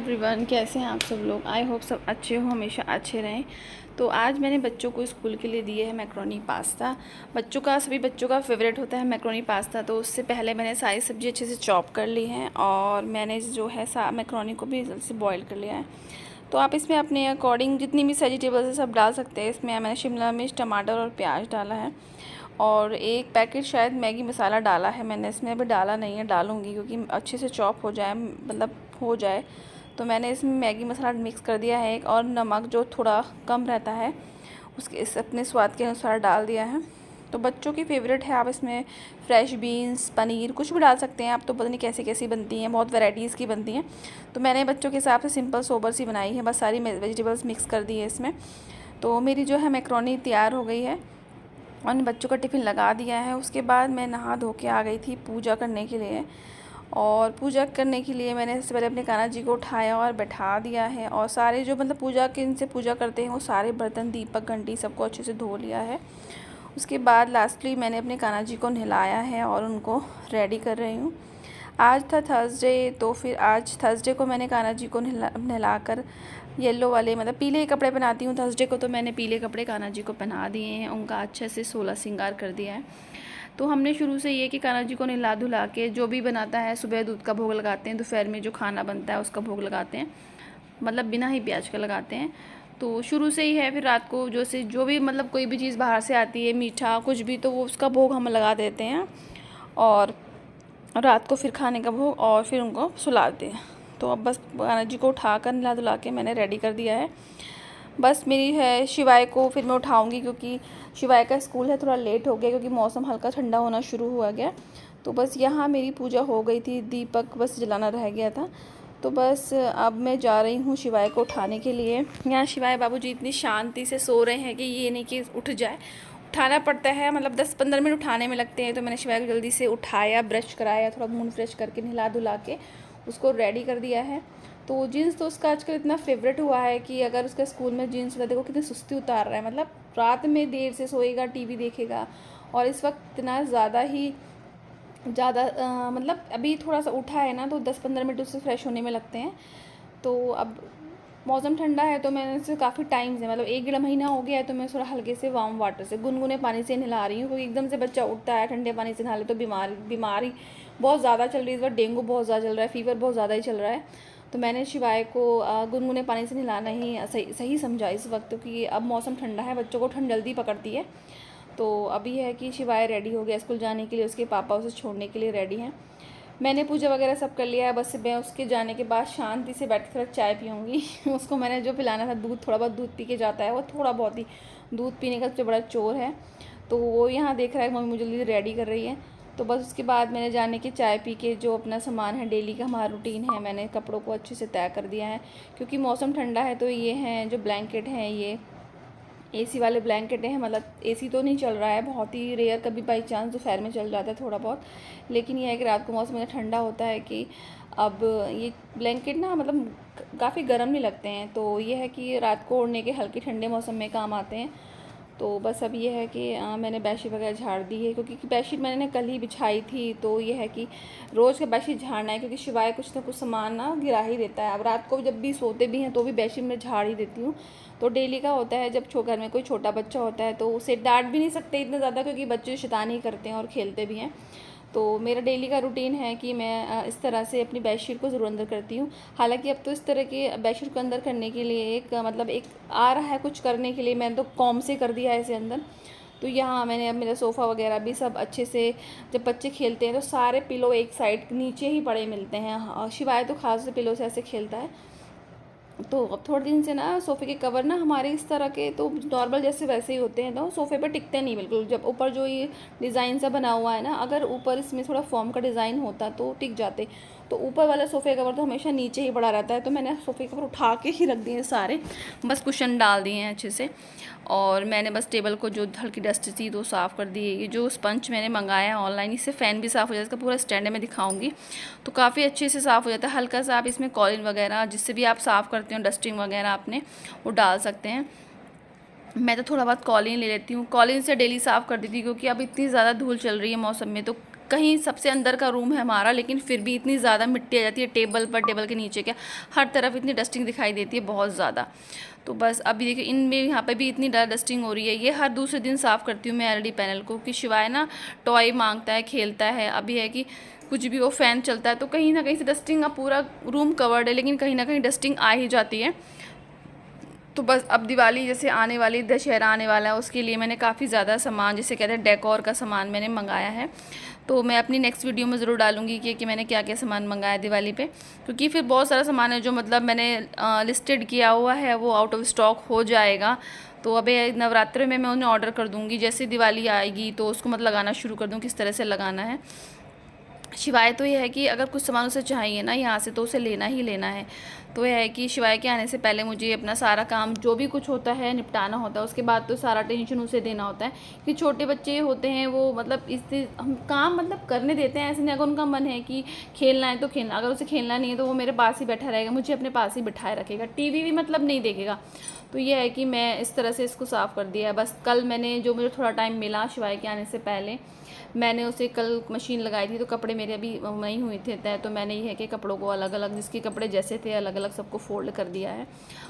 Everyone, कैसे हैं आप सब लोग। आई होप सब अच्छे हो, हमेशा अच्छे रहें। तो आज मैंने बच्चों को स्कूल के लिए दिए है मैक्रोनी पास्ता। सभी बच्चों का फेवरेट होता है मैक्रोनी पास्ता। तो उससे पहले मैंने सारी सब्ज़ी अच्छे से चॉप कर ली है और मैंने जो है मैक्रोनी को भी जल्दी से बॉईल कर लिया है। तो आप इसमें अपने अकॉर्डिंग जितनी भी वेजिटेबल्स है सब डाल सकते हैं। इसमें मैंने शिमला मिर्च, टमाटर और प्याज डाला है और एक पैकेट शायद मैगी मसाला डाला है मैंने। इसमें अभी डाला नहीं है, डालूँगी क्योंकि अच्छे से चॉप हो जाए, मतलब हो जाए। तो मैंने इसमें मैगी मसाला मिक्स कर दिया है एक, और नमक जो थोड़ा कम रहता है उसके अपने स्वाद के अनुसार डाल दिया है। तो बच्चों की फेवरेट है। आप इसमें फ्रेश बीन्स, पनीर कुछ भी डाल सकते हैं। आप तो पता नहीं कैसी कैसी बनती हैं, बहुत वैरायटीज़ की बनती हैं। तो मैंने बच्चों के हिसाब से सिंपल सोबर सी बनाई है, बस सारी वेजिटेबल्स मिक्स कर दी है इसमें। तो मेरी जो है मैक्रोनी तैयार हो गई है और बच्चों का टिफ़िन लगा दिया है। उसके बाद मैं नहा धो के आ गई थी पूजा करने के लिए। और पूजा करने के लिए मैंने सबसे पहले अपने कान्हा जी को उठाया और बैठा दिया है, और सारे जो मतलब पूजा के इनसे पूजा करते हैं वो सारे बर्तन, दीपक, घंटी सबको अच्छे से धो लिया है। उसके बाद लास्टली मैंने अपने कान्हा जी को नहलाया है और उनको रेडी कर रही हूँ। आज था थर्सडे, तो फिर आज थर्सडे को मैंने कान्हा जी को नहला कर येलो वाले मतलब पीले कपड़े पहनाती हूँ थर्सडे को। तो मैंने पीले कपड़े कान्हा जी को पहना दिए हैं, उनका अच्छे से 16 श्रृंगार कर दिया है। तो हमने शुरू से ये कि कान्हा जी को नहला धुला के जो भी बनाता है, सुबह दूध का भोग लगाते हैं, दोपहर में जो खाना बनता है उसका भोग लगाते हैं, मतलब बिना ही प्याज का लगाते हैं। तो शुरू से ही है। फिर रात को जो भी मतलब कोई भी चीज़ बाहर से आती है, मीठा कुछ भी, तो वो उसका भोग हम लगा देते हैं और रात को फिर खाने का भोग, और फिर उनको सुलाते हैं। तो अब बस कान्हा जी को उठा कर नहला धुला के मैंने रेडी कर दिया है। बस मेरी है शिवाय को फिर मैं उठाऊंगी, क्योंकि शिवाय का स्कूल है, थोड़ा लेट हो गया क्योंकि मौसम हल्का ठंडा होना शुरू हुआ गया। तो बस यहाँ मेरी पूजा हो गई थी, दीपक बस जलाना रह गया था। तो बस अब मैं जा रही हूँ शिवाय को उठाने के लिए। यहाँ शिवाय बाबूजी इतनी शांति से सो रहे हैं कि ये नहीं कि उठ जाए, उठाना पड़ता है, मतलब 10-15 मिनट उठाने में लगते हैं। तो मैंने शिवाय को जल्दी से उठाया, ब्रश कराया, थोड़ा मुँह फ्रेश करके नहला धुला के उसको रेडी कर दिया है। तो जीन्स तो उसका आजकल इतना फेवरेट हुआ है कि अगर उसका स्कूल में जीन्स होता है, देखो कितनी सुस्ती उतार रहा है, मतलब रात में देर से सोएगा, टीवी देखेगा। और इस वक्त इतना ज़्यादा मतलब अभी थोड़ा सा उठा है ना, तो 10-15 मिनट उससे फ्रेश होने में लगते हैं। तो अब मौसम ठंडा है, तो मैंने इसे काफ़ी टाइम से, मतलब 1-1.5 महीना हो गया है, तो मैं थोड़ा हल्के से वार्म वाटर से, गुनगुने पानी से नहला रही हूँ। क्योंकि एकदम से बच्चा उठता है ठंडे पानी से नहा ले तो बीमारी बहुत ज़्यादा चल रही है। इस बार डेंगू बहुत ज़्यादा चल रहा है, फीवर बहुत ज़्यादा ही चल रहा है। तो मैंने शिवाय को गुनगुने पानी से नहलाना ही सही समझा इस वक्त, क्योंकि अब मौसम ठंडा है, बच्चों को ठंड जल्दी पकड़ती है। तो अभी है कि शिवाय रेडी हो गया स्कूल जाने के लिए, उसके पापा उसे छोड़ने के लिए रेडी हैं। मैंने पूजा वगैरह सब कर लिया है। बस मैं उसके जाने के बाद शांति से बैठ कर थोड़ा चाय पीऊँगी उसको मैंने जो पिलाना था, दूध, थोड़ा बहुत दूध पी के जाता है वो, थोड़ा बहुत ही दूध पीने का सबसे बड़ा चोर है। तो वो यहाँ देख रहा है मम्मी मुझे जल्दी रेडी कर रही है। तो बस उसके बाद मैंने जाने की चाय पी के जो अपना सामान है, डेली का हमारा रूटीन है, मैंने कपड़ों को अच्छे से तय कर दिया है। क्योंकि मौसम ठंडा है, तो ये हैं जो ब्लैंकेट हैं, ये एसी वाले ब्लैंकेट हैं। मतलब एसी तो नहीं चल रहा है, बहुत ही रेयर, कभी बाई चांस दोपहर में चल जाता है थोड़ा बहुत। लेकिन यह है कि रात को मौसम इतना ठंडा होता है कि अब ये ब्लैंकेट ना मतलब काफ़ी गर्म नहीं लगते हैं। तो ये है कि रात को ओढ़ने के हल्के ठंडे मौसम में काम आते हैं। तो बस अब ये है कि मैंने बेडशीट वगैरह झाड़ दी है, क्योंकि बेडशीट मैंने कल ही बिछाई थी। तो ये है कि रोज़ का बेडशीट झाड़ना है, क्योंकि शिवाय कुछ ना कुछ सामान ना गिरा ही देता है। अब रात को जब भी सोते भी हैं तो भी बेडशीट में झाड़ ही देती हूँ। तो डेली का होता है, जब घर में कोई छोटा बच्चा होता है तो उसे डांट भी नहीं सकते इतना ज़्यादा, क्योंकि बच्चे शैतानी करते हैं और खेलते भी हैं। तो मेरा डेली का रूटीन है कि मैं इस तरह से अपनी बेडशीट को ज़रूर अंदर करती हूँ। हालांकि अब तो इस तरह के बेडशीट को अंदर करने के लिए मतलब एक आ रहा है कुछ करने के लिए, मैंने तो कॉम से कर दिया है इसे अंदर। तो यहाँ मैंने अब मेरा सोफ़ा वगैरह भी सब अच्छे से, जब बच्चे खेलते हैं तो सारे पिलो एक साइड नीचे ही पड़े मिलते हैं। शिवाय तो खास से पिलो से ऐसे खेलता है। तो अब थोड़े दिन से ना सोफ़े के कवर ना हमारे इस तरह के तो नॉर्मल जैसे वैसे ही होते हैं, तो सोफ़े पे टिकते नहीं बिल्कुल। जब ऊपर जो ये डिज़ाइन सा बना हुआ है ना, अगर ऊपर इसमें थोड़ा फॉर्म का डिज़ाइन होता तो टिक जाते। तो ऊपर वाला सोफ़े कवर तो हमेशा नीचे ही पड़ा रहता है। तो मैंने सोफ़े कवर उठा के ही रख दिए हैं सारे, बस कुशन डाल दिए हैं अच्छे से। और मैंने बस टेबल को जो हल्की डस्ट थी तो साफ़ कर दी है। ये जो स्पंज मैंने मंगाया है ऑनलाइन, इससे फ़ैन भी साफ़ हो जाता है, इसका पूरा स्टैंड है, मैं दिखाऊंगी। तो काफ़ी अच्छे से साफ़ हो जाता है। हल्का सा आप इसमें कॉलिन वगैरह जिससे भी आप साफ़ करते हो, डस्टिंग वगैरह आपने वो डाल सकते हैं। मैं तो थोड़ा बहुत कॉलिन ले लेती हूँ, कॉलिन से डेली साफ़ कर देती हूँ, क्योंकि अब इतनी ज़्यादा धूल चल रही है मौसम में, तो कहीं सबसे अंदर का रूम है हमारा, लेकिन फिर भी इतनी ज़्यादा मिट्टी आ जाती है टेबल पर, टेबल के नीचे क्या हर तरफ इतनी डस्टिंग दिखाई देती है बहुत ज़्यादा। तो बस अभी देखिए इनमें यहाँ पे भी इतनी डस्टिंग हो रही है। ये हर दूसरे दिन साफ़ करती हूँ मैं एलईडी पैनल को, कि शिवाय ना टॉय मांगता है, खेलता है। अभी है कि कुछ भी वो फ़ैन चलता है तो कहीं ना कहीं से डस्टिंग, अब पूरा रूम कवर्ड है लेकिन कहीं ना कहीं डस्टिंग आ ही जाती है। तो बस अब दिवाली जैसे आने वाली, दशहरा आने वाला है, उसके लिए मैंने काफ़ी ज़्यादा सामान, जिसे कहते हैं डेकोर का सामान मैंने मंगाया है। तो मैं अपनी नेक्स्ट वीडियो में ज़रूर डालूंगी कि मैंने क्या क्या सामान मंगाया दिवाली पे, क्योंकि फिर बहुत सारा सामान है जो मतलब मैंने लिस्टेड किया हुआ है, वो आउट ऑफ स्टॉक हो जाएगा। तो अभी नवरात्रि में मैं उन्हें ऑर्डर कर दूँगी, जैसे दिवाली आएगी तो उसको मत लगाना शुरू कर दूँ किस तरह से लगाना है। शिवाय तो ये है कि अगर कुछ सामान उसे चाहिए ना यहाँ से, तो उसे लेना ही लेना है। तो यह है कि शिवाय के आने से पहले मुझे अपना सारा काम जो भी कुछ होता है निपटाना होता है, उसके बाद तो सारा टेंशन उसे देना होता है। कि छोटे बच्चे होते हैं वो मतलब इससे हम काम मतलब करने देते हैं, ऐसे नहीं, अगर उनका मन है कि खेलना है तो खेलना, अगर उसे खेलना नहीं है तो वो मेरे पास ही बैठा रहेगा, मुझे अपने पास ही बिठाए रखेगा, टीवी भी मतलब नहीं देखेगा। तो ये है कि मैं इस तरह से इसको साफ़ कर दिया है। बस कल मैंने, जो मुझे थोड़ा टाइम मिला शिवाय के आने से पहले, मैंने उसे कल मशीन लगाई थी, तो कपड़े मेरे अभी नहीं हुए थे तय, तो मैंने ये है कि कपड़ों को अलग अलग, जिसके कपड़े जैसे थे अलग अलग सबको फ़ोल्ड कर दिया है।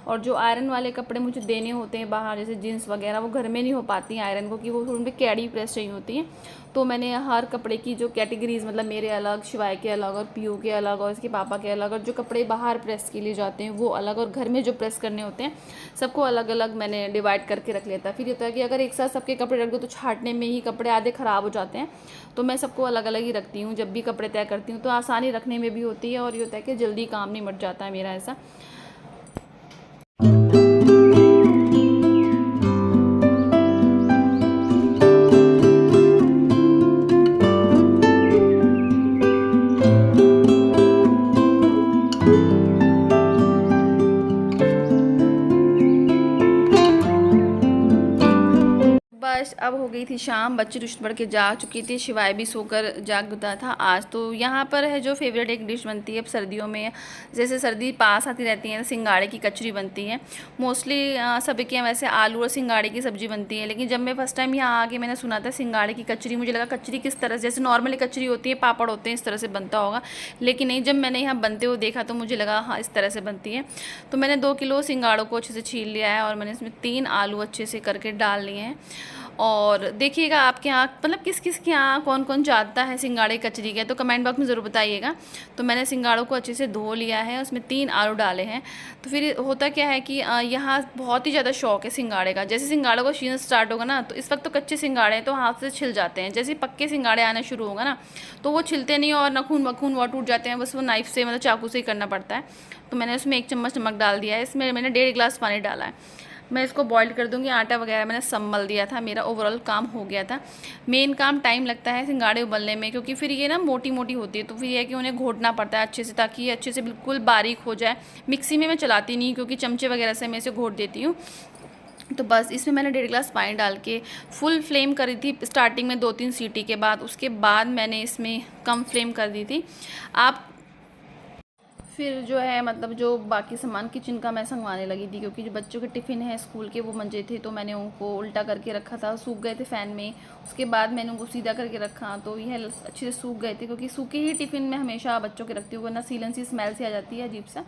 और जो आयरन वाले कपड़े मुझे देने होते हैं बाहर, जैसे जीन्स वगैरह, वो घर में नहीं हो पाती हैं आयरन को, कि वो उन पर कैडी प्रेस चाहिए होती हैं। तो मैंने हर कपड़े की जो कैटेगरीज, मतलब मेरे अलग, शिवाय के अलग, और पीयू के अलग, और इसके पापा के अलग, और जो कपड़े बाहर प्रेस के लिए जाते हैं वो अलग, और घर में जो प्रेस करने होते हैं सबको अलग अलग मैंने डिवाइड करके रख लिया था। फिर ये होता है कि अगर एक साथ सबके कपड़े रख दो तो छांटने में ही कपड़े आधे ख़राब हो जाते हैं। तो मैं सबको अलग अलग ही रखती हूँ जब भी कपड़े तय करती हूँ, तो आसानी रखने में भी होती है, और ये होता है कि जल्दी काम निमट जाता है मेरा ऐसा। बस अब हो गई थी शाम, बच्चे ट्यूशन पढ़ के जाग चुकी थी, शिवाय भी सोकर जागता था आज। तो यहाँ पर है जो फेवरेट एक डिश बनती है अब सर्दियों में, जैसे सर्दी पास आती रहती है, सिंगाड़े की कचरी बनती है। मोस्टली सभी के यहाँ वैसे आलू और सिंगाड़े की सब्ज़ी बनती है, लेकिन जब मैं फर्स्ट टाइम यहाँ आके मैंने सुना था सिंगाड़े की कचरी, मुझे लगा कचरी किस तरह से, जैसे नॉर्मली कचरी होती है, पापड़ होते हैं, इस तरह से बनता होगा, लेकिन नहीं, जब मैंने यहाँ बनते हुए देखा तो मुझे लगा हाँ इस तरह से बनती है। तो मैंने 2 किलो सिंगाड़ों को अच्छे से छील लिया है, और मैंने इसमें 3 आलू अच्छे से करके डाल लिए हैं। और देखिएगा आपके यहाँ मतलब किस किस के यहाँ कौन कौन जानता है सिंगाड़े कचरी के, तो कमेंट बॉक्स में ज़रूर बताइएगा। तो मैंने सिंगाड़ों को अच्छे से धो लिया है, उसमें 3 आलू डाले हैं। तो फिर होता क्या है कि यहाँ बहुत ही ज़्यादा शौक है सिंगाड़े का। जैसे सिंगाड़ों का सीजन स्टार्ट होगा ना, तो इस वक्त तो कच्चे सिंगाड़े हैं तो हाथ से छिल जाते हैं, जैसे पक्के सिंगाड़े आने शुरू होगा ना तो वो छिलते नहीं, और नखून वखून वो टूट जाते हैं, बस वो नाइफ से मतलब चाकू से ही करना पड़ता है। तो मैंने उसमें 1 चम्मच नमक डाल दिया है, इसमें मैंने 1.5 गिलास पानी डाला है। मैं इसको बॉईल कर दूंगी। आटा वगैरह मैंने संभल दिया था, मेरा ओवरऑल काम हो गया था। मेन काम टाइम लगता है सिंगाड़े उबलने में, क्योंकि फिर ये ना मोटी मोटी होती है, तो फिर ये है कि उन्हें घोटना पड़ता है अच्छे से, ताकि ये अच्छे से बिल्कुल बारीक हो जाए। मिक्सी में मैं चलाती नहीं, क्योंकि चमचे वगैरह से मैं इसे घोट देती हूँ। तो बस इसमें मैंने 1.5 गिलास पानी डाल के फुल फ्लेम करी थी स्टार्टिंग में 2-3 सीटी के बाद, उसके बाद मैंने इसमें कम फ्लेम कर दी थी। आप फिर जो है मतलब जो बाकी सामान किचन का मैं संगवाने लगी थी, क्योंकि जो बच्चों के टिफ़िन है स्कूल के वो मंजे थे, तो मैंने उनको उल्टा करके रखा था, सूख गए थे फ़ैन में। उसके बाद मैंने उनको सीधा करके रखा, तो यह अच्छे से सूख गए थे, क्योंकि सूखे ही टिफ़िन में हमेशा बच्चों के रखती हूँ, वरना सीलन सी स्मेल सी आ जाती है अजीब सा।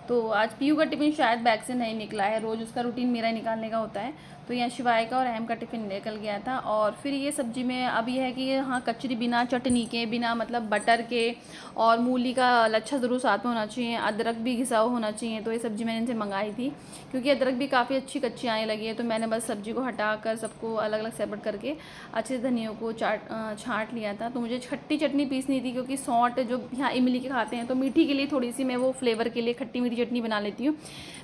तो आज पीयू का टिफ़िन शायद बैग से नहीं निकला है, रोज़ उसका रूटीन मेरा निकालने का होता है। तो यहाँ शिवाय का और अहम का टिफ़िन निकल गया था। और फिर ये सब्ज़ी में अब ये है कि हाँ कचरी बिना चटनी के, बिना मतलब बटर के, और मूली का लच्छा ज़रूर साथ में होना चाहिए, अदरक भी घिसा हुआ होना चाहिए। तो ये सब्ज़ी मैंने इनसे मंगाई थी, क्योंकि अदरक भी काफ़ी अच्छी कच्ची आने लगी है। तो मैंने बस सब्ज़ी को हटा कर सबको अलग अलग सेपरेट करके अच्छे से धनिया को छाँट लिया था। तो मुझे खट्टी चटनी पीसनी थी, क्योंकि सौंठ जो यहाँ इमली के खाते हैं, तो मीठी के लिए थोड़ी सी मैं वो फ्लेवर के लिए खट्टी मीठी चटनी बना लेती हूँ।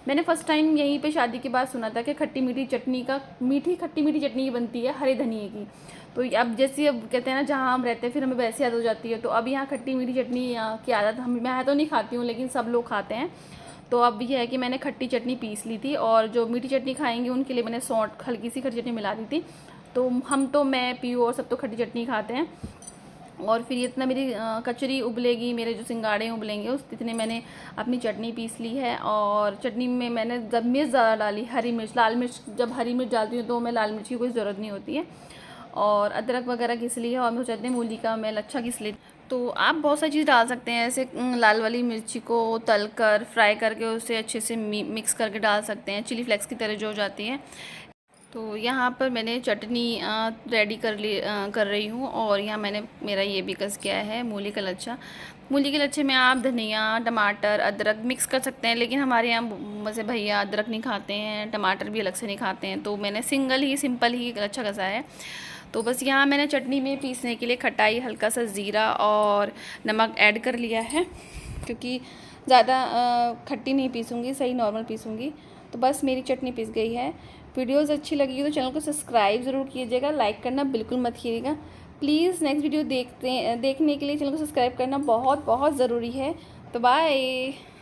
मैंने फ़र्स्ट टाइम यहीं पे शादी के बाद सुना था कि खट्टी मीठी चटनी का खट्टी मीठी चटनी बनती है हरे धनिए की। तो अब जैसे अब कहते हैं ना जहाँ हम रहते हैं फिर हमें वैसे याद हो जाती है। तो अब यहाँ खट्टी मीठी चटनी की आदत मैं तो नहीं खाती हूँ, लेकिन सब लोग खाते हैं। तो अब ये है कि मैंने खट्टी चटनी पीस ली थी, और जो मीठी चटनी खाएंगे उनके लिए मैंने सौंठ हल्की सी खट्टी चटनी मिला दी थी। तो मैं पीयू और सब तो खट्टी चटनी खाते हैं। और फिर इतना मेरी कचरी उबलेगी, मेरे जो सिंगाड़े उबलेंगे उस इतने मैंने अपनी चटनी पीस ली है। और चटनी में मैंने जब मिर्च ज़्यादा डाली, हरी मिर्च, लाल मिर्च, जब हरी मिर्च डालती हूँ तो मैं लाल मिर्च की कोई ज़रूरत नहीं होती है। और अदरक वगैरह घिस ली है, और मैं चाहते हैं मूली का मैं लच्छा घिस ली। तो आप बहुत सारी चीज़ डाल सकते हैं, ऐसे लाल वाली मिर्ची को तल कर फ्राई करके उसे अच्छे से मिक्स करके डाल सकते हैं, चिली फ्लेक्स की तरह जो हो जाती है। तो यहाँ पर मैंने चटनी रेडी कर रही हूँ, और यहाँ मैंने मेरा ये भी कस किया है मूली का लच्छा। मूली के लच्छे में आप धनिया, टमाटर, अदरक मिक्स कर सकते हैं, लेकिन हमारे यहाँ वैसे भैया अदरक नहीं खाते हैं, टमाटर भी अलग से नहीं खाते हैं, तो मैंने सिंपल ही लच्छा कसा है। तो बस यहाँ मैंने चटनी में पीसने के लिए खटाई, हल्का सा ज़ीरा और नमक ऐड कर लिया है, क्योंकि ज़्यादा खट्टी नहीं पीसूँगी, सही नॉर्मल पीसूँगी। तो बस मेरी चटनी पिस गई है। वीडियोस अच्छी लगी तो चैनल को सब्सक्राइब ज़रूर कीजिएगा, लाइक करना बिल्कुल मत कीजिएगा प्लीज़। नेक्स्ट वीडियो देखने के लिए चैनल को सब्सक्राइब करना बहुत बहुत ज़रूरी है। तो बाय।